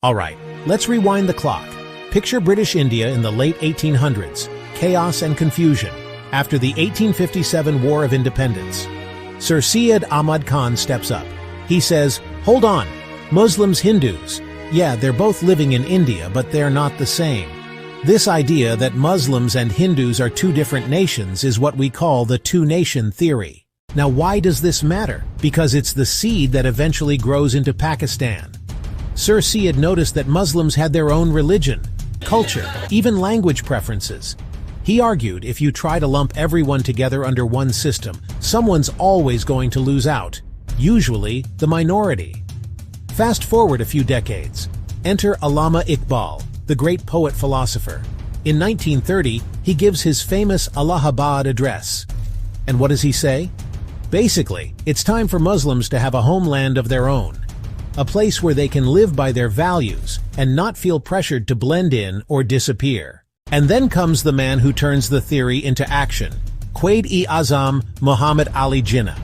Alright, let's rewind the clock. Picture British India in the late 1800s, chaos and confusion, after the 1857 War of Independence. Sir Syed Ahmad Khan steps up. He says, "Hold on, Muslims, Hindus. Yeah, they're both living in India, but they're not the same." This idea that Muslims and Hindus are two different nations is what we call the two-nation theory. Now, why does this matter? Because it's the seed that eventually grows into Pakistan. Sir Syed noticed that Muslims had their own religion, culture, even language preferences. He argued if you try to lump everyone together under one system, someone's always going to lose out, usually the minority. Fast forward a few decades. Enter Allama Iqbal, the great poet-philosopher. In 1930, he gives his famous Allahabad address. And what does he say? Basically, it's time for Muslims to have a homeland of their own, a place where they can live by their values and not feel pressured to blend in or disappear. And then comes the man who turns the theory into action, Quaid-e-Azam Muhammad Ali Jinnah.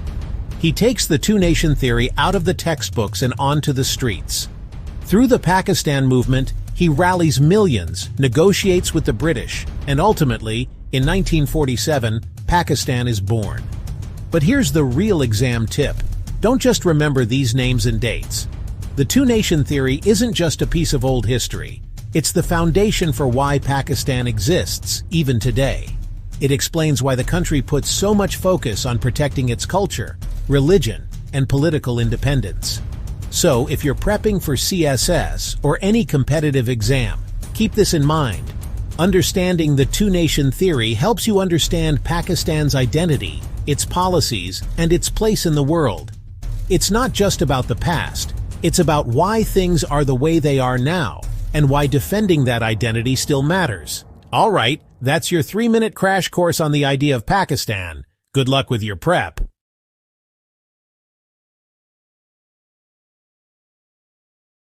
He takes the two-nation theory out of the textbooks and onto the streets. Through the Pakistan movement, he rallies millions, negotiates with the British, and ultimately, in 1947, Pakistan is born. But here's the real exam tip. Don't just remember these names and dates. The two-nation theory isn't just a piece of old history. It's the foundation for why Pakistan exists, even today. It explains why the country puts so much focus on protecting its culture, religion, and political independence. So, if you're prepping for CSS or any competitive exam, keep this in mind. Understanding the two-nation theory helps you understand Pakistan's identity, its policies, and its place in the world. It's not just about the past. It's about why things are the way they are now, and why defending that identity still matters. Alright, that's your 3-minute crash course on the idea of Pakistan. Good luck with your prep.